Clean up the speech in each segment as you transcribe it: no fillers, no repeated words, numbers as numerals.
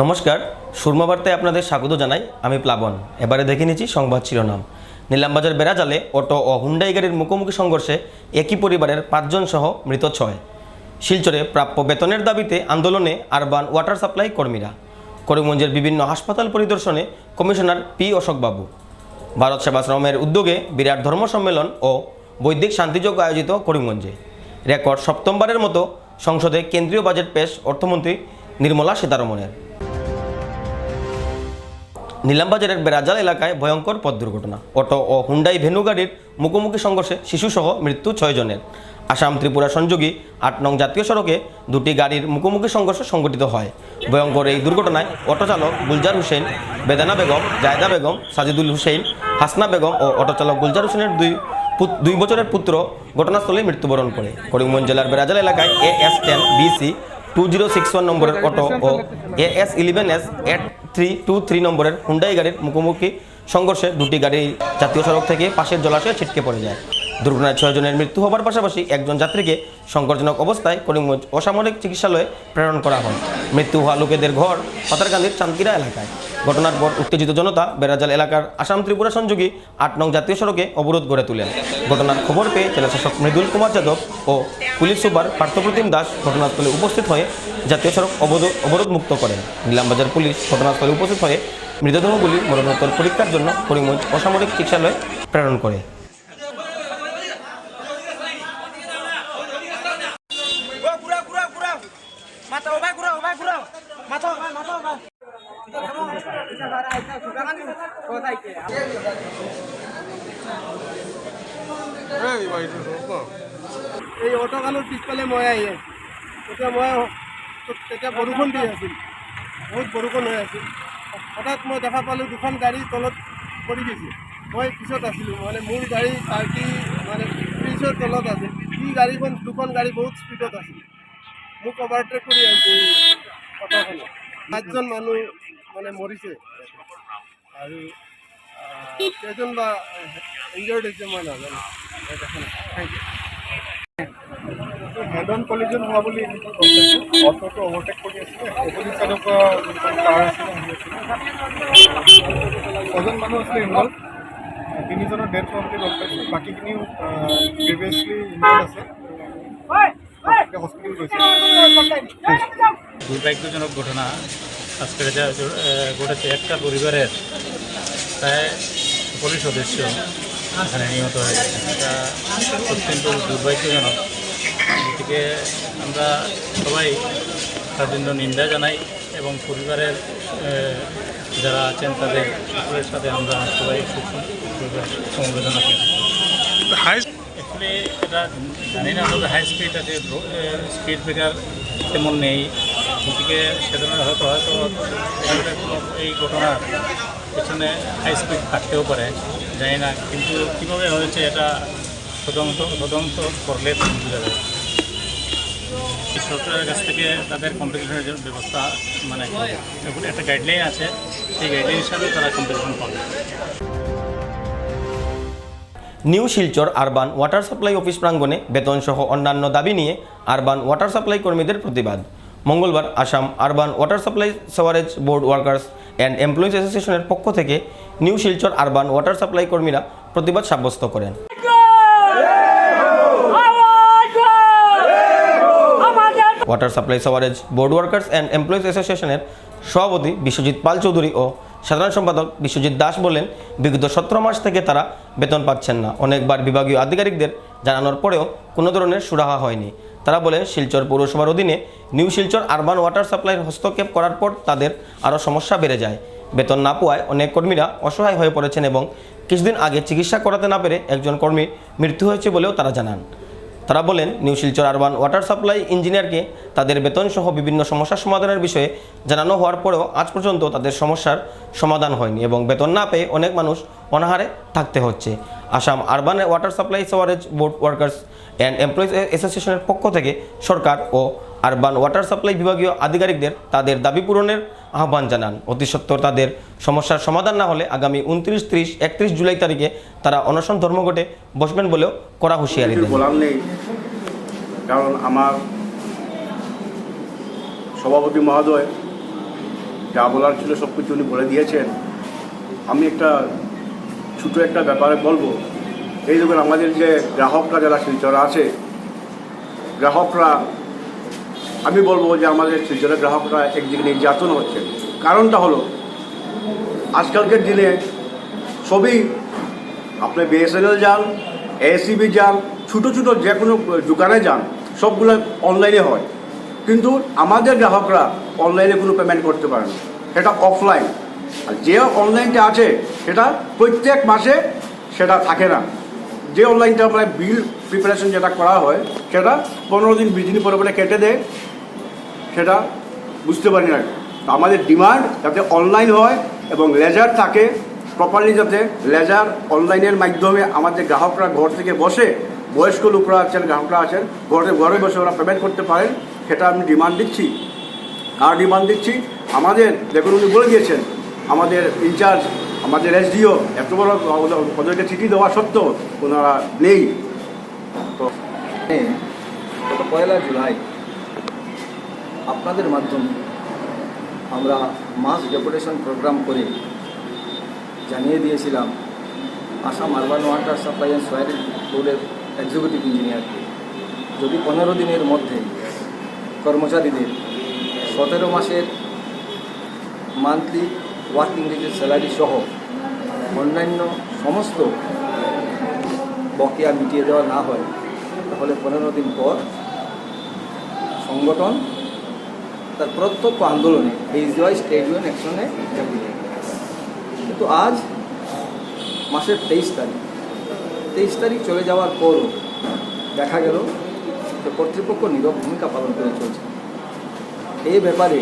নমস্কার, সুরমা বার্তায় আপনাদের স্বাগত জানাই। আমি প্লাবন। এবারে দেখে নিচ্ছি সংবাদ শিরোনাম। নিলামবাজার বেড়াজালে অটো ও হুন্ডাই গাড়ির মুখোমুখি সংঘর্ষে একই পরিবারের ৫ জন সহ মৃত ৬। শিলচরে প্রাপ্য বেতনের দাবিতে আন্দোলনে আরবান ওয়াটার সাপ্লাই কর্মীরা। করিমগঞ্জের বিভিন্ন হাসপাতাল পরিদর্শনে কমিশনার পি অশোকবাবু। ভারত সেবাশ্রমের উদ্যোগে বিরাট ধর্ম সম্মেলন ও বৈদিক শান্তিযজ্ঞ আয়োজিত করিমগঞ্জে। রেকর্ড সপ্তমবারের মতো সংসদে কেন্দ্রীয় বাজেট পেশ অর্থমন্ত্রী নির্মলা সীতারমণের। নিলামবাজারের বেড়াজাল এলাকায় ভয়ঙ্কর পথ দুর্ঘটনা। অটো ও হুন্ডাই ভেনু গাড়ির মুখোমুখি সংঘর্ষে শিশুসহ মৃত্যু ৬ জনের। আসাম ত্রিপুরা সংযোগী ৮ নং জাতীয় সড়কে দুটি গাড়ির মুখোমুখি সংঘর্ষ সংঘটিত হয়। ভয়ঙ্কর এই দুর্ঘটনায় অটো চালক গুলজার হোসেন, বেদানা বেগম, জায়দা বেগম, সাজিদুল হুসেন, হাসনা বেগম ও অটো চালক গুলজার হোসেনের দুই বছরের পুত্র ঘটনাস্থলে মৃত্যুবরণ করে। করিমগঞ্জ জেলার বেড়াজাল এলাকায় AS10 BC 2061 নম্বরের অটো ও AS11S 8323 নম্বরের হুন্ডাই গাড়ির মুখোমুখি সংঘর্ষে দুটি গাড়ি জাতীয় সড়ক থেকে পাশের জলাশয়ে ছিটকে পড়ে যায়। দুর্ঘটনায় ৬ জনের মৃত্যু হবার পাশাপাশি একজন যাত্রীকে সংকটজনক অবস্থায় করিমগঞ্জ অসামরিক চিকিৎসালয়ে প্রেরণ করা হয়। মৃত্যু হওয়া লোকেদের ঘর পাতারকান্দির চাঁদকিরা এলাকায়। ঘটনার পর উত্তেজিত জনতা বেড়াজাল এলাকার আসাম ত্রিপুরা সংযোগী ৮ নং জাতীয় সড়কে অবরোধ গড়ে তোলেন। ঘটনার খবর পেয়ে জেলাশাসক মৃদুল কুমার যাদব ও পুলিশ সুপার পার্থপ্রতিম দাস ঘটনাস্থলে উপস্থিত হয়ে জাতীয় সড়ক অবরোধ মুক্ত করেন। নিলামবাজার পুলিশ ঘটনাস্থলে উপস্থিত হয়ে মৃতদেহগুলি মরণোত্তর পরীক্ষার জন্য করিমগঞ্জ অসামরিক চিকিৎসালয়ে প্রেরণ করে। এই অটোখনৰ পিছফালে মই আহি আছোঁ। তেতিয়া বৰষুণ দি আছিল, বহুত বৰষুণ হৈ আছিল। হঠাৎ মই দেখা পালোঁ দুখন গাড়ী তলত পৰি গৈছে। মই পিছত আছিলোঁ, মানে মোৰ গাড়ী পাৰ্টি মানে ব্ৰিজৰ তলত আছিল। দুখন গাড়ী বহুত স্পীডত আছিল। মোক অভাৰটেক কৰি আহিছে অটোখনে। ৫জন মানুহ মানে মৰিছে আৰু কেইজন বা ইনজিয়ৰ্ড হৈছে মই নাজানো। Thank you. Head on collision হোৱা বুলি অটোটো অভাৰটেক কৰি আছিলে। অপজিট চাইডৰ পৰা যোনখন কাৰ আছিলে আহি আছিলে। ৬জন মানুহ আছিলে ইনভল্ভ। ৩জনৰ ডেথ হোৱা বুলি গম পাইছোঁ। বাকীখিনিও প্ৰিভিয়াছলি ইনভল্ভ আছে, হস্পিটেল গৈছে। দুর্ভাগ্যজনক ঘটনা আজকে ঘটেছে। একটা পরিবারের প্রায় 40 সদস্য এখানে নিহত হয়ে গেছে। এটা অত্যন্ত দুর্ভাগ্যজনক। গতিকে আমরা সবাই তার জন্য নিন্দা জানাই এবং পরিবারের যারা আছেন তাদের সকলের সাথে আমরা সবাই সমবেদনা করি। অ্যাকচুয়ালি এটা জানি না, তবে হাই স্পিড আছে, স্পিড ব্রেকার তেমন নেই। গতিকে সেজন্য হয়তো এই ঘটনার পেছনে হাই স্পিড থাকতেও পারে, জানি না। কিন্তু কীভাবে হয়েছে এটা তদন্ত করলে বোঝা যাবে। সরকারের কাছ থেকে তাদের কম্পেনসেশনের জন্য ব্যবস্থা, মানে একটা গাইডলাইন আছে, সেই গাইডলাইন হিসাবে তারা কম্পেনসেশন পাবে। New Silchar urban water supply office প্রাঙ্গণে বেতন সহ অন্যান্য দাবি নিয়ে আরবান ওয়াটার সাপ্লাই কর্মীদের প্রতিবাদ। মঙ্গলবার Assam urban water supply sewerage board workers and employees অ্যাসোসিয়েশনের পক্ষ থেকে new Silchar urban water supply কর্মীরা প্রতিবাদ সাব্যস্ত করেন। Water supply sewerage board workers and employees অ্যাসোসিয়েশনের সভাপতি বিশ্বজিৎ পাল চৌধুরী ও সাধারণ সম্পাদক বিশ্বজিৎ দাস বলেন, বিগত 17 মাস থেকে তারা বেতন পাচ্ছেন না। অনেকবার বিভাগীয় আধিকারিকদের জানানোর পরেও কোনো ধরনের সুরাহা হয়নি। তারা বলেন, শিলচর পৌরসভার অধীনে নিউ শিলচর আরবান ওয়াটার সাপ্লাইয়ের হস্তক্ষেপ করার পর তাদের আরও সমস্যা বেড়ে যায়। বেতন না পাওয়ায় অনেক কর্মীরা অসহায় হয়ে পড়েছেন এবং কিছুদিন আগে চিকিৎসা করাতে না পেরে একজন কর্মীর মৃত্যু হয়েছে বলেও তারা জানান। তারা বলেন, new Silchar urban water supply ইঞ্জিনিয়ারকে তাদের বেতন সহ বিভিন্ন সমস্যার সমাধানের বিষয়ে জানানো হওয়ার পরেও আজ পর্যন্ত তাদের সমস্যার সমাধান হয়নি এবং বেতন না পেয়ে অনেক মানুষ অনাহারে থাকতে হচ্ছে। Assam urban water supply sewerage board workers and employees অ্যাসোসিয়েশনের পক্ষ থেকে সরকার ও আরবান ওয়াটার সাপ্লাই বিভাগীয় আধিকারিকদের তাদের দাবি পূরণের আহ্বান জানান। অতি সত্বর তাদের সমস্যার সমাধান না হলে আগামী 29, 30, 31 জুলাই তারিখে তারা অনশন ধর্মঘটে বসবেন বলেও কড়া হুঁশিয়ারি দেন। বলার নেই, কারণ আমার সভাপতি মহোদয় যা বলার ছিল সব কিছু উনি বলে দিয়েছেন। আমি একটা ছোটো একটা ব্যাপারে বলবো, এই দেখুন আমাদের যে গ্রাহকরা যারা শিলচরে আছে, গ্রাহকরা আমি বলবো যে আমাদের শিলচরের গ্রাহকরা একদিকে নির্যাতন হচ্ছে। কারণটা হলো আজকালকার দিনে সবই আপনি বিএসএনএল যান, এসিবি যান, ছোটো ছোটো যে কোনো দোকানে যান, সবগুলো অনলাইনে হয়। কিন্তু আমাদের গ্রাহকরা অনলাইনে কোনো পেমেন্ট করতে পারে না, সেটা অফলাইন। আর যে অনলাইনটা আছে সেটা প্রত্যেক মাসে সেটা থাকে না। যে অনলাইনটা আমরা বিল প্রিপারেশন যেটা করা হয় সেটা 15 দিন 20 দিন পরে কেটে দেয়, সেটা বুঝতে পারি না। আমাদের ডিমান্ড যাতে অনলাইন হয় এবং লেজার থাকে প্রপারলি, যাতে লেজার অনলাইনের মাধ্যমে আমাদের গ্রাহকরা ঘর থেকে বসে, বয়স্ক লোকরা আছেন, গ্রাহকরা আছেন, ঘরে বসে ওরা পেমেন্ট করতে পারেন, সেটা আমি ডিমান্ড দিচ্ছি। আর ডিমান্ড দিচ্ছি আমাদের, দেখুন উনি বলে দিয়েছেন আমাদের ইনচার্জ, আমাদের এসডিও, এত বড় ওদেরকে চিঠি দেওয়া সত্ত্বেও ওনারা নেই। তো গত 1 জুলাই আপনাদের মাধ্যমে আমরা মাস ডেপুটেশন প্রোগ্রাম করে জানিয়ে দিয়েছিলাম Assam urban water supply and soil বোর্ডের এক্সিকিউটিভ ইঞ্জিনিয়ারকে, যদি 15 দিনের মধ্যে কর্মচারীদের 17 মাসের মান্থলি ওয়ার্কিং ডেজের স্যালারি সহ অন্যান্য সমস্ত বকেয়া মিটিয়ে দেওয়া না হয়, তাহলে 15 দিন পর সংগঠন তার প্রত্যক্ষ আন্দোলনে ফেজ ওয়াইজ ট্রেড ইউনিয়ন অ্যাকশনে ঝাঁপিয়ে যায়। কিন্তু আজ মাসের 23 তারিখ চলে যাওয়ার পরও দেখা গেল যে কর্তৃপক্ষ নীরব ভূমিকা পালন করে চলছে। এই ব্যাপারে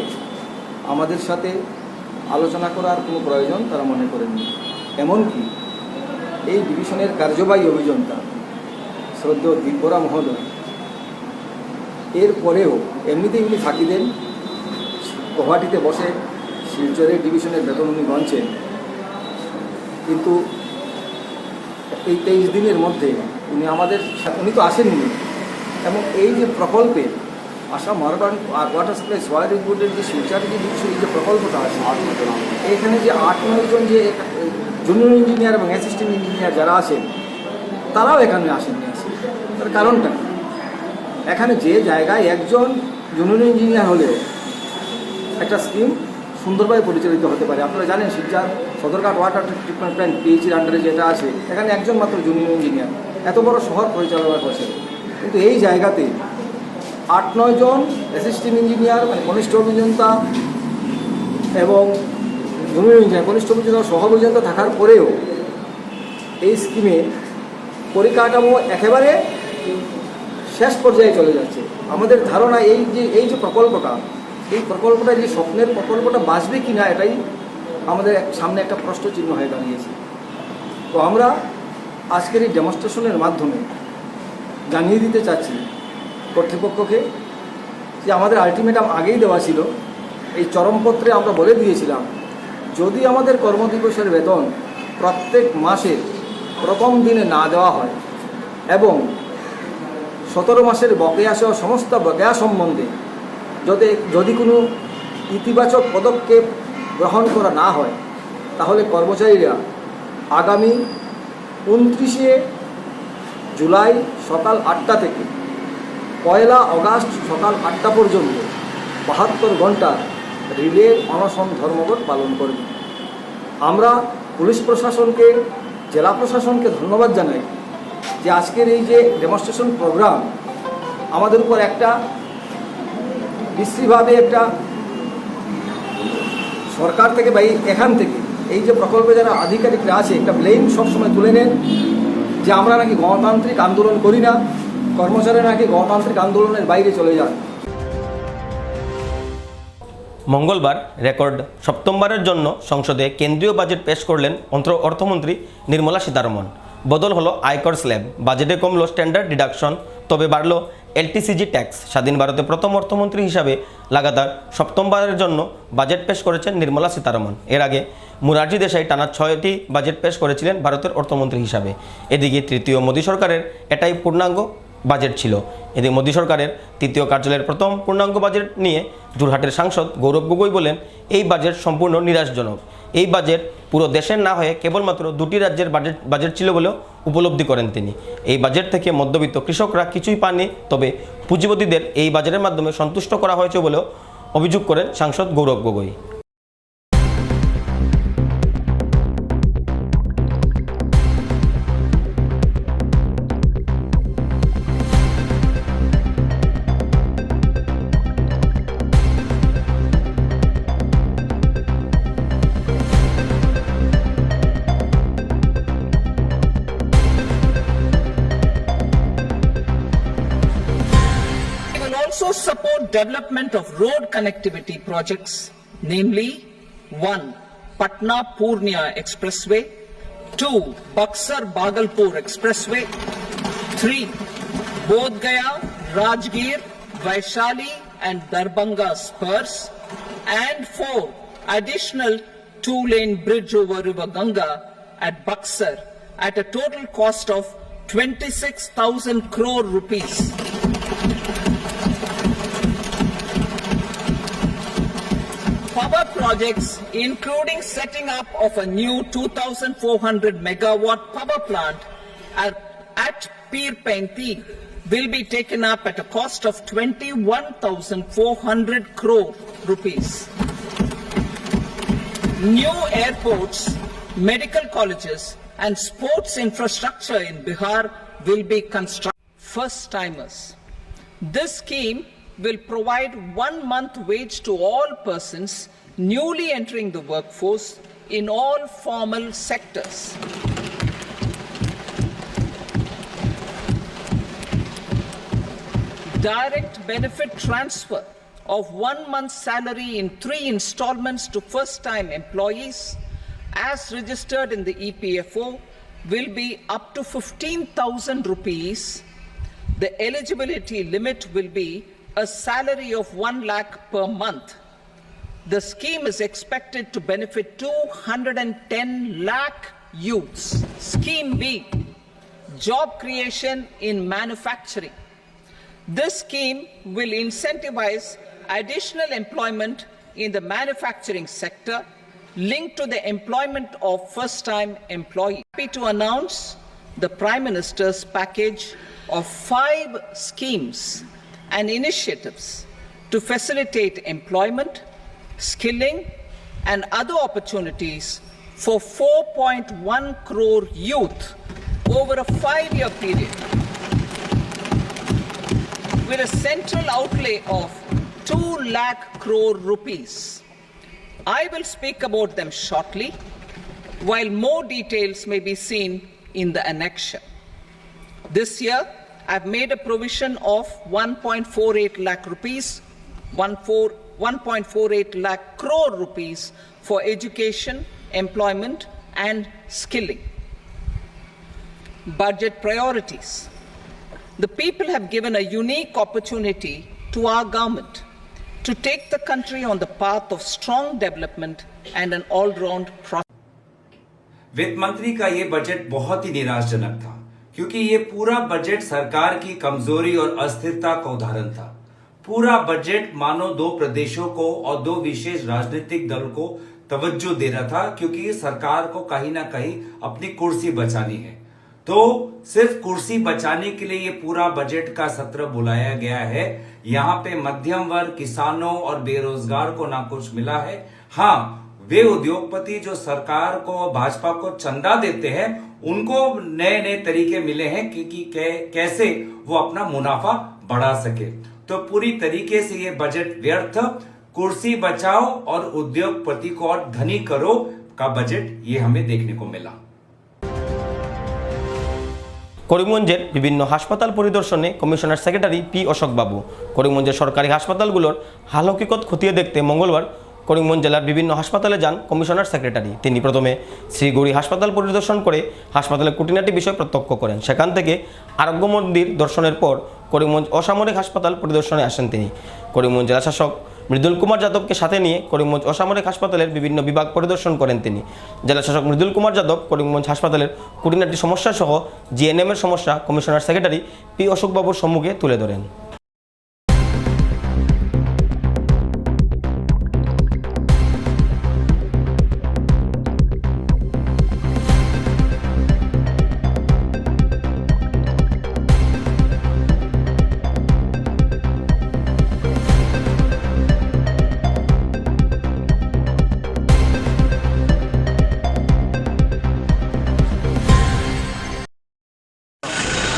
আমাদের সাথে আলোচনা করার কোনো প্রয়োজন তারা মনে করেননি। এমনকি এই ডিভিশনের কার্যবাহী অভিযন্তা শ্রদ্ধেয় দিব্যরা মহোদয় এরপরেও এমনিতেই উনি ফাঁকি দেন, গুয়াহাটিতে বসে শিলচরের ডিভিশনের বেতন উনি গণছেন, কিন্তু এই 23 দিনের মধ্যে উনি তো আসেননি। এবং এই যে প্রকল্পে Assam urban water supply soil বোর্ডের যে শিলচরের যে ডিভিশনের যে প্রকল্পটা আছে, এখানে যে 8-9 জন যে জুনিয়র ইঞ্জিনিয়ার এবং অ্যাসিস্ট্যান্ট ইঞ্জিনিয়ার যারা আছেন তারাও এখানে আসেননি। তার কারণটা এখানে যে জায়গায় একজন জুনিয়র ইঞ্জিনিয়ার হলেও একটা স্কিম সুন্দরভাবে পরিচালিত হতে পারে। আপনারা জানেন Silchar Sadarghat water treatment plant পিএইচির আন্ডারে যেটা আছে, এখানে একজন মাত্র জুনিয়র ইঞ্জিনিয়ার এত বড় শহর পরিচালনা করছে। কিন্তু এই জায়গাতে 8-9 জন অ্যাসিস্ট্যান্ট ইঞ্জিনিয়ার মানে কনিষ্ঠ অভিযন্তা এবং জুনিয়র ইঞ্জিনিয়ার, কনিষ্ঠ অভিযন্তা সহ অভিযন্তা থাকার পরেও এই স্কিমে পরিকাঠামো একেবারে শেষ পর্যায়ে চলে যাচ্ছে। আমাদের ধারণা এই যে প্রকল্পটা, এই প্রকল্পটা যে স্বপ্নের প্রকল্পটা বাঁচবে কি না, এটাই আমাদের সামনে একটা প্রশ্ন চিহ্ন হয়ে দাঁড়িয়েছে। তো আমরা আজকের এই ডেমনস্ট্রেশনের মাধ্যমে জানিয়ে দিতে চাচ্ছি কর্তৃপক্ষকে যে আমাদের আলটিমেটাম আগেই দেওয়া ছিল। এই চরমপত্রে আমরা বলে দিয়েছিলাম যদি আমাদের কর্মদিবসের বেতন প্রত্যেক মাসের প্রথম দিনে না দেওয়া হয় এবং 17 মাসের বকেয়া সহ সমস্ত বকেয়া সম্বন্ধে যদি কোনো ইতিবাচক পদক্ষেপ গ্রহণ করা না হয়, তাহলে কর্মচারীরা আগামী 29 জুলাই সকাল 8টা থেকে 1 আগস্ট সকাল 8টা পর্যন্ত 72 ঘন্টা রিলে অনশন ধর্মঘট পালন করবে। আমরা পুলিশ প্রশাসনকে, জেলা প্রশাসনকে ধন্যবাদ জানাই যে আজকের এই যে ডেমনস্ট্রেশন প্রোগ্রাম আমাদের উপর একটা বিশ্রীভাবে একটা সরকার থেকে বা এখান থেকে এই যে প্রকল্পে যারা আধিকারিকরা আছে একটা ব্লেম সবসময় তুলে নেন যে আমরা নাকি গণতান্ত্রিক আন্দোলন করি না, কর্মচারীরা নাকি গণতান্ত্রিক আন্দোলনের বাইরে চলে যান। মঙ্গলবার রেকর্ড সপ্তমবারের জন্য সংসদে কেন্দ্রীয় বাজেট পেশ করলেন অর্থমন্ত্রী নির্মলা সীতারমণ। বদল হলো আয়কর স্ল্যাব, বাজেটে কমলো স্ট্যান্ডার্ড ডিডাকশন, তবে বাড়লো এলটিসিজি ট্যাক্স। স্বাধীন ভারতে প্রথম অর্থমন্ত্রী হিসাবে লাগাতার সপ্তমবারের জন্য বাজেট পেশ করেছেন নির্মলা সীতারমণ। এর আগে মোরারজি দেশাই টানা 6টি বাজেট পেশ করেছিলেন ভারতের অর্থমন্ত্রী হিসাবে। এদিকে তৃতীয় মোদী সরকারের এটাই পূর্ণাঙ্গ বাজেট ছিল। এদিকে মোদী সরকারের তৃতীয় কার্যালয়ের প্রথম পূর্ণাঙ্গ বাজেট নিয়ে যোরহাটের সাংসদ গৌরব গগৈ বলেন, এই বাজেট সম্পূর্ণ নিরাশজনক। এই বাজেট পুরো দেশের না হয়ে কেবলমাত্র 2টি রাজ্যের বাজেট ছিল বলেও উপলব্ধি করেন তিনি। এই বাজেট থেকে মধ্যবিত্ত কৃষকরা কিছুই পাননি, তবে পুঁজিপতিদের এই বাজেটের মাধ্যমে সন্তুষ্ট করা হয়েছে বলেও অভিযোগ করেন সাংসদ গৌরব Gogoi. We will also support development of road connectivity projects, namely 1. Patna Purnia Expressway, 2. Buxar Bhagalpur Expressway, 3. Bodh Gaya, Rajgir, Vaishali and Darbhanga spurs, and 4. Additional 2-lane bridge over River Ganga at Buxar at a total cost of 26,000 crore rupees. Power projects, including setting up of a new 2,400 megawatt power plant at Pir Painti, will be taken up at a cost of 21,400 crore rupees. New airports, medical colleges and sports infrastructure in Bihar will be constructed. First-timers. This scheme will provide 1 month wage to all persons newly entering the workforce in all formal sectors. Direct benefit transfer of 1 month's salary in 3 installments to first-time employees as registered in the EPFO will be up to 15,000 rupees. The eligibility limit will be a salary of 1 lakh per month. The scheme is expected to benefit 210 lakh youths. Scheme B, job creation in manufacturing. This scheme will incentivize additional employment in the manufacturing sector linked to the employment of first-time employees. Happy to announce the Prime Minister's package of 5 schemes and initiatives to facilitate employment, skilling and other opportunities for 4.1 crore youth over a 5-year period, with a central outlay of 2 lakh crore rupees. I will speak about them shortly, while more details may be seen in the annexure. This year, I've made a provision of 1.48 lakh rupees, 1.48 lakh crore rupees for education, employment and skilling. Budget priorities. The people have given a unique opportunity to our government to take the country on the path of strong development and an all-round prosperity. वित्त मंत्री का ये budget बहुत ही निराशजनक था, क्योंकि ये पूरा budget सरकार की कमजोरी और अस्थिरता का उदाहरण था। पूरा बजट मानो 2 प्रदेशों को और 2 विशेष राजनीतिक दल को तवज्जो दे रहा था, क्योंकि सरकार को कहीं ना कहीं अपनी कुर्सी बचानी है। तो सिर्फ कुर्सी बचाने के लिए ये पूरा बजट का सत्र बुलाया गया है। यहाँ पे मध्यम वर्ग, किसानों और बेरोजगार को ना कुछ मिला है। हाँ, वे उद्योगपति जो सरकार को, भाजपा को चंदा देते हैं, उनको नए नए तरीके मिले हैं कि कैसे वो अपना मुनाफा बढ़ा सके। तो पूरी तरीके से ये बजट व्यर्थ, कुर्सी बचाओ और उद्योगपति को और धनी करो का बजट ये हमें देखने को मिला। করিমগঞ্জের বিভিন্ন হাসপাতাল পরিদর্শনে কমিশনার সেক্রেটারি পি অশোক বাবু। করিমগঞ্জের সরকারি হাসপাতালগুলোর হাল হকিকত খতিয়ে দেখতে মঙ্গলবার করিমগঞ্জ জেলার বিভিন্ন হাসপাতালে যান কমিশনার সেক্রেটারি। তিনি প্রথমে শ্রীগৌরী হাসপাতাল পরিদর্শন করে হাসপাতালের খুঁটিনাটি বিষয় প্রত্যক্ষ করেন। সেখান থেকে আরোগ্য মন্দির দর্শনের পর করিমগঞ্জ অসামরিক হাসপাতাল পরিদর্শনে আসেন তিনি। করিমগঞ্জ জেলা শাসক মৃদুল কুমার যাদবকে সাথে নিয়ে করিমগঞ্জ অসামরিক হাসপাতালের বিভিন্ন বিভাগ পরিদর্শন করেন তিনি। জেলা শাসক মৃদুল কুমার যাদব করিমগঞ্জ হাসপাতালের খুঁটিনাটি সমস্যা সহ জিএনএমের সমস্যা কমিশনার সেক্রেটারি পি অশোকবাবুর সম্মুখে তুলে ধরেন।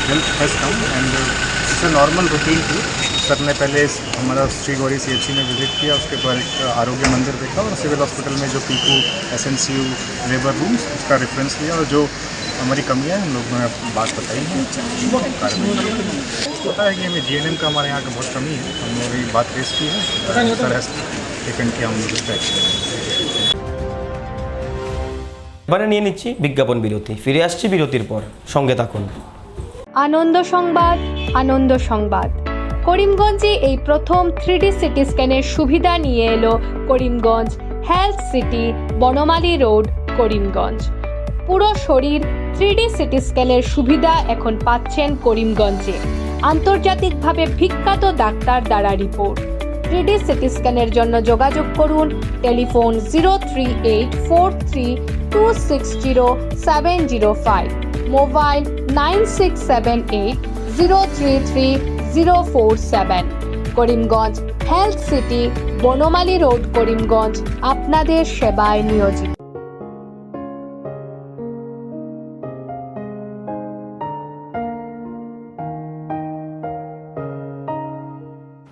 Health has come and it's a normal routine too. Sir ने पहले हमारा श्री गौरी CHC में विजिट किया, उसके बाद एक आरोग्य मंदिर देखा और सिविल हॉस्पिटल में जो पीकू SNCU लेबर रूम्स उसका रेफरेंस लिया और जो हमारी कमी है हम लोगों ने बात बताई है। पता है कि हमें GNM का हमारे यहाँ का बहुत कमी है, हम लोगों ने बात पेश की है, सर हैज़ टेकन किया हम लोग उसका एक्शन। এবারে নিয়ে নিচ্ছি বিজ্ঞাপন বিরতি। ফিরে আসছি বিরতির পর, সঙ্গে থাকুন। আনন্দ সংবাদ, আনন্দ সংবাদ। করিমগঞ্জে এই প্রথম 3D সিটি স্ক্যানের সুবিধা নিয়ে এলো Karimganj health city, Banamali road, Karimganj. পুরো শরীর 3D সিটি স্ক্যানের সুবিধা এখন পাচ্ছেন করিমগঞ্জে। আন্তর্জাতিকভাবে বিখ্যাত ডাক্তার দ্বারা রিপোর্ট। 3D সিটি স্ক্যানের জন্য যোগাযোগ করুন telephone 03843260705, mobile 9678033047। Karimganj health city, Banamali road, Karimganj আপনাদের সেবায় নিয়োজিত।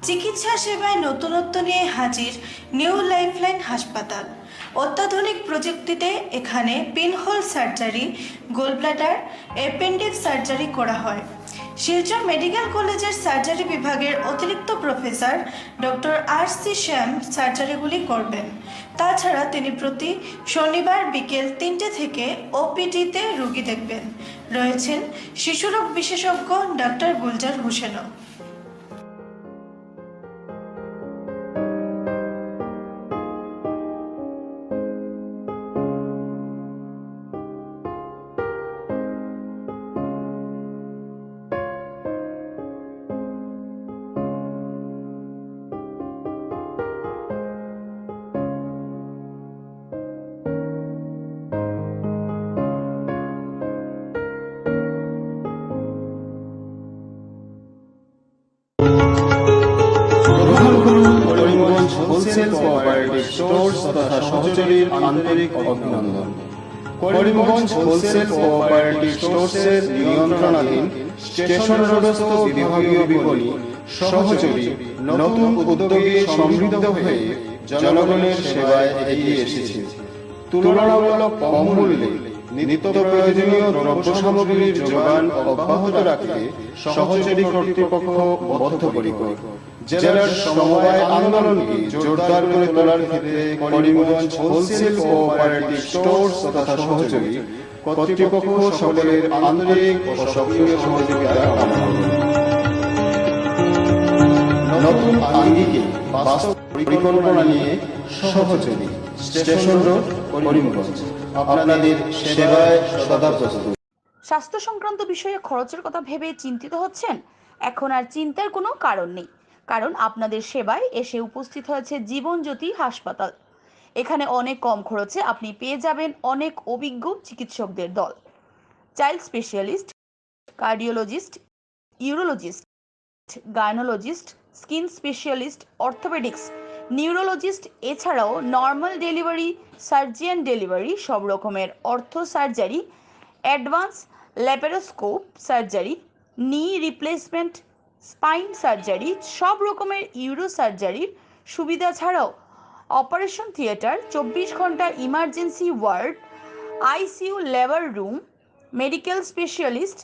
চিকিৎসা সেবায় নতুনত্ব নিয়ে হাজির নিউ লাইফলাইন হাসপাতাল। অত্যাধুনিক প্রযুক্তিতে এখানে pinhole surgery, gallbladder, appendix surgery করা হয়। শিলচর মেডিকেল কলেজের সার্জারি বিভাগের অতিরিক্ত প্রফেসর ডক্টর RC শ্যাম সার্জারিগুলি করবেন। তাছাড়া তিনি প্রতি শনিবার বিকেল 3টে থেকে OPD-তে রোগী দেখবেন। রয়েছেন শিশুরোগ বিশেষজ্ঞ ডক্টর গুলজার হোসেনও। করিমগঞ্জ হোলসেল কোঅপারেটিভ স্টোর্স তথা সহযোগীর আন্তরিক অভিনন্দন। করিমগঞ্জ হোলসেল কোঅপারেটিভ স্টোর্সের নিয়ন্ত্রণাধীন স্টেশন রোডস্থ বিভাগীয় বিপণী সহযোগী নতুন উদ্যোগে সমৃদ্ধ হয়ে জনগণের সেবায় এগিয়ে এসেছে। তুলনামূলক কম মূল্যে নিত্য প্রয়োজনীয় দ্রব্য সামগ্রীর যোগান অব্যাহত রাখতে সহযোগী কর্তৃপক্ষ বদ্ধপরিকর। জেলার সমবায় আন্দোলনকে জোরদার করে তোলার ক্ষেত্রে করিমগঞ্জ হোলসেল কোঅপারেটিভ স্টোর্স তথা সহযোগী কর্তৃপক্ষ সকলের আন্তরিক ও সক্রিয় সহযোগিতা কামনা করে। নতুন আঙ্গিকে বাস্তব পরিকল্পনা নিয়ে সহযোগী স্টেশন রোড, করিমগঞ্জ আপনাদের সেবায় সদা প্রস্তুত। স্বাস্থ্য সংক্রান্ত বিষয়ে খরচের কথা ভেবে চিন্তিত হচ্ছেন? এখন আর চিন্তার কোনো কারণ নেই, কারণ আপনাদের সেবায় এসে উপস্থিত হয়েছে জীবনজ্যোতি হাসপাতাল। এখানে অনেক কম খরচে আপনি পেয়ে যাবেন অনেক অভিজ্ঞ চিকিৎসকদের দল। Child specialist, cardiologist, urologist, gynaecologist, skin specialist, orthopaedics, neurologist, এছাড়াও নর্মাল ডেলিভারি, সার্জিয়ান ডেলিভারি, সব রকমের ortho surgery, advance laparoscope surgery, knee replacement, spine surgery, সব রকমের ইউরো সার্জারির সুবিধা ছাড়াও অপারেশন থিয়েটার, 24 ঘন্টা emergency ward, ICU labour room, medical specialist,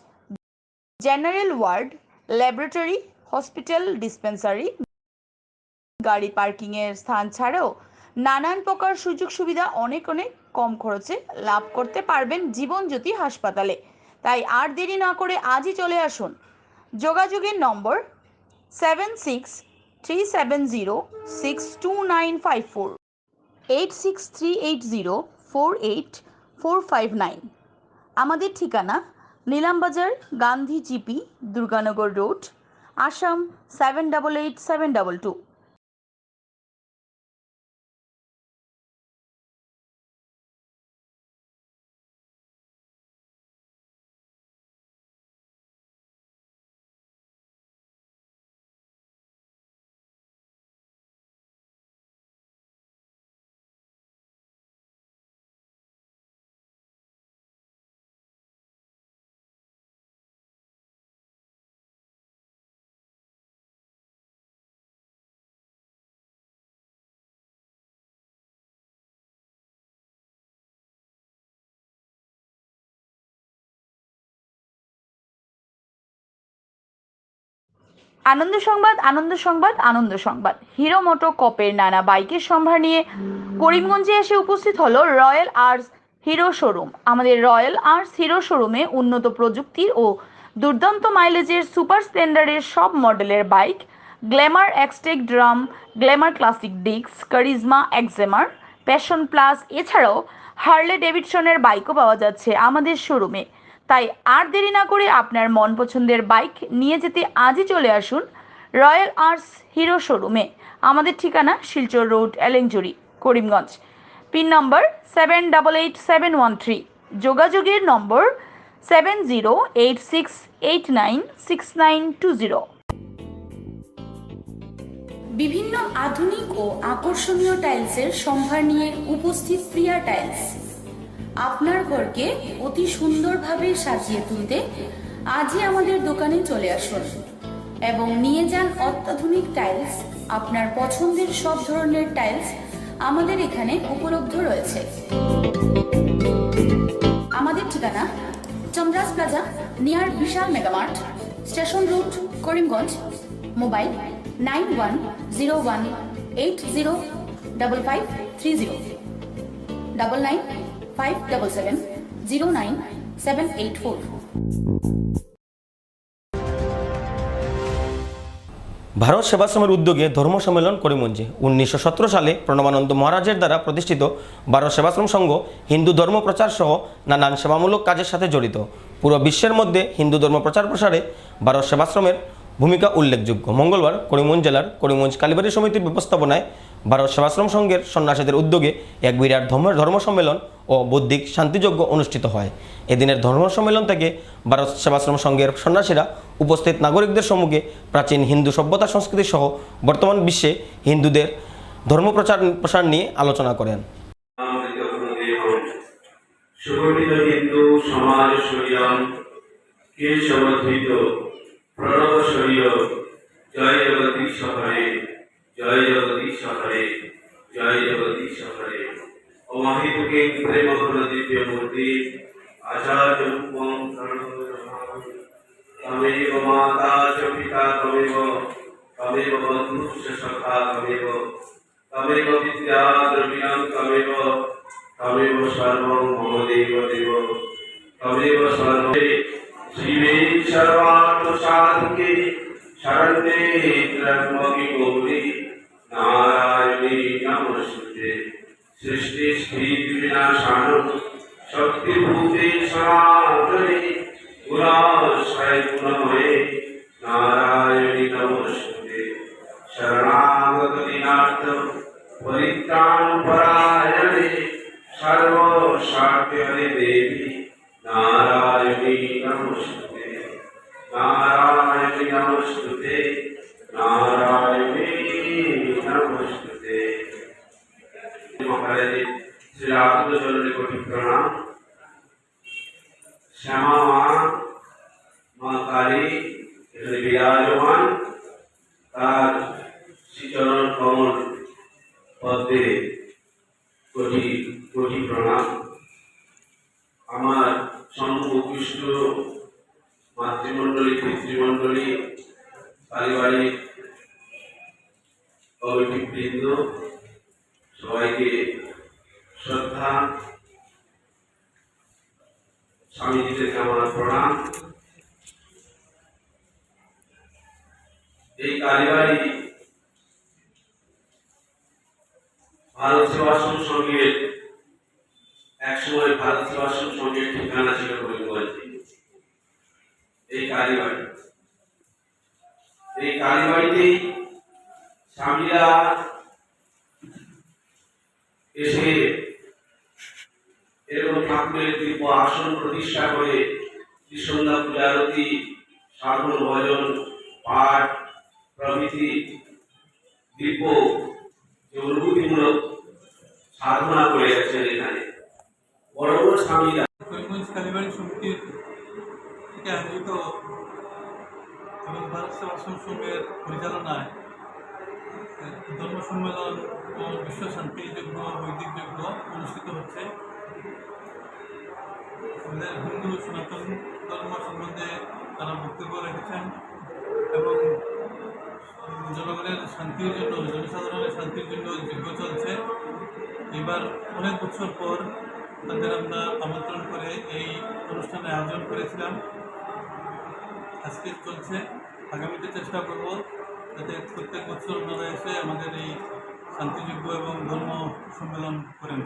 general ward, laboratory, hospital dispensary, গাড়ি পার্কিংয়ের স্থান ছাড়াও নানান প্রকার সুযোগ সুবিধা অনেক কম খরচে লাভ করতে পারবেন জীবনজ্যোতি হাসপাতালে। তাই আর দেরি না করে আজই চলে আসুন। যোগাযোগের নম্বর 37062954, 8638048459। আমাদের ঠিকানা নীলামবাজার, গান্ধী জিপি, দুর্গানগর রোড, আসাম 788722। আনন্দ সংবাদ, আনন্দ সংবাদ, আনন্দ সংবাদ। হিরো মোটোকপের নানা বাইকের সম্ভার নিয়ে করিমগঞ্জে এসে উপস্থিত হলো রয়্যাল আর্টস হিরো শোরুম। আমাদের রয়্যাল আর্টস হিরো শোরুমে উন্নত প্রযুক্তির ও দুর্দান্ত মাইলেজের সুপার স্প্লেন্ডারের সব মডেলের bike, Glamour Xtec drum, Glamour classic ডিক্স, কারিজমা এক্সেমার, প্যাশন প্লাস, এছাড়াও হার্লে ডেভিডসনের বাইকও পাওয়া যাচ্ছে আমাদের শোরুমে। তাই আর দেরি না করে আপনার মন পছন্দের বাইক নিয়ে যেতে আজই চলে আসুন রয়্যাল আর্টস হিরো শোরুমে। আমাদের ঠিকানা শিলচর রোড, এলেংজুরি, করিমগঞ্জ। পিন নম্বর 788713। যোগাযোগের নম্বর 7086896920। বিভিন্ন আধুনিক ও আকর্ষণীয় টাইলসের সম্ভার নিয়ে উপস্থিত প্রিয়া টাইলস। আপনার ঘরকে অতি সুন্দরভাবে সাজিয়ে তুলতে আজই আমাদের দোকানে চলে আসুন এবং নিয়ে যান অত্যাধুনিক টাইলস। আপনার পছন্দের সব ধরনের টাইলস আমাদের এখানে উপলব্ধ রয়েছে। আমাদের ঠিকানা Chandras plaza, near Vishal Mega Mart, station road, Karimganj. Mobile 9101805530, 9957709784। ভারত সেবাশ্রমের উদ্যোগে ধর্ম সম্মেলন করিমগঞ্জে। 1917 সালে প্রণবানন্দ মহারাজের দ্বারা প্রতিষ্ঠিত ভারত সেবাশ্রম সংঘ হিন্দু ধর্ম প্রচার সহ নানান সেবামূলক কাজের সাথে জড়িত। পুরো বিশ্বের মধ্যে হিন্দু ধর্ম প্রচার প্রসারে ভারত সেবাশ্রমের ভূমিকা উল্লেখযোগ্য। মঙ্গলবার করিমগঞ্জ জেলার করিমগঞ্জ কালীবাড়ি সমিতির ব্যবস্থাপনায় ভারত সেবাশ্রম সংঘের সন্ন্যাসীদের উদ্যোগে এক বিরাট ধর্ম সম্মেলন ও বৌদ্ধিক শান্তিযজ্ঞ অনুষ্ঠিত হয়। এদিনের ধর্ম সম্মেলন থেকে ভারত সেবাশ্রম সংঘের সন্ন্যাসীরা উপস্থিত নাগরিকদের সম্মুখে প্রাচীন হিন্দু সভ্যতা সংস্কৃতি সহ বর্তমান বিশ্বে হিন্দুদের ধর্ম প্রসার নিয়ে আলোচনা করেন। সুগঠিত হিন্দু সমাজ শরীয়ম কেশবধৃত প্রণব শরীয় জয় জগদীশ হরে, জয় জগদীশ হরে, জয় জগদীশ হরে। অমাহিতুকে প্রেম ঘন দিব্য মূর্তি আচার্য তমেব মাতা চ পিতা তমেব, তমেব বন্ধু চ সখা তমেব, তমেব বিদ্যা দ্রবিণং তমেব, তমেব সর্বং মম দেব দেব, তমেব সর্বে শিবে সর্বার্থ সাধকে শরণ্যে ত্র্যম্বকে গৌরী নারায়ণী নমস্তুতে। সৃষ্টি স্থিতি বিনাশান শক্তিভূতে সনাতনে গুণাশ্রয় গুণময়ে নারায়ণী নমস্তুতে। শরণাগত দীনার্থ পরিত্রাণ পরায়ণে সর্বস্বার্থে হরে দেবী নারায়ণী নমস্তুতে, নারায়ণী নমস্তুতে, নারায়ণী নমস্তুতে। মহারাজের শ্রী রাধুচরণে কোটি প্রণাম। শ্যামা মা, মা কালী এখানে বিরাজমান, তার শ্রীচরণ কমল পদ্মে কোটি কোটি প্রণাম। আমার সম্মুখীষ্ট মাতৃমণ্ডলী, পিতৃমণ্ডলী, পারিবারিক কমিটিবৃন্দ, সবাইকে শ্রদ্ধা, স্বামীজিদেরকে আমার প্রণাম। এই কালীবাড়ি ভারত সেবাশ্রম সংঘের একসময় ভারত সেবাশ্রম সংঘের ঠিকানা ছিল করিমগঞ্জে। এই কালীবাড়িতেই স্বামীরা এসে এরকম ঠাকুরের দিব্য আসন প্রতিষ্ঠা করে ত্রিসন্ধ্যা পূজারতি, সাধন ভজন, পাঠ প্রভৃতি দিব্য যে অনুভূতিমূলক সাধনা করে গেছেন এখানে বড় বড় স্বামীরা। করিমগঞ্জ কালীবাড়ি সমিতির থেকে আয়োজিত এবং ভারত সেবাশ্রম সংঘের পরিচালনায় ধর্ম সম্মেলন ও বিশ্ব শান্তি যজ্ঞ, বৈদিক যজ্ঞ অনুষ্ঠিত হচ্ছে। আমাদের হিন্দু সনাতন ধর্ম সম্বন্ধে তারা বক্তব্য রেখেছেন এবং জনগণের শান্তির জন্য, জনসাধারণের শান্তির জন্য যজ্ঞ চলছে। এবার অনেক বছর পর তাদের আমরা আমন্ত্রণ করে এই অনুষ্ঠানে আয়োজন করেছিলাম। আজকে চলছে, আগামীতে চেষ্টা করব যাতে প্রত্যেক বছর ওনারা এসে আমাদের এই শান্তিযজ্ঞ এবং ধর্ম সম্মেলন করেন।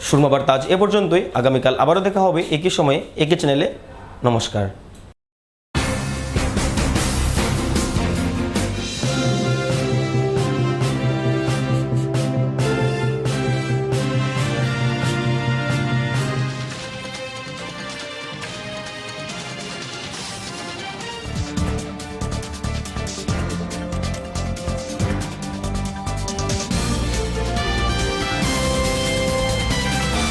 সুরমা বার্তা আজ এ পর্যন্তই। আগামীকাল আবারও দেখা হবে একই সময়ে একই চ্যানেলে। নমস্কার।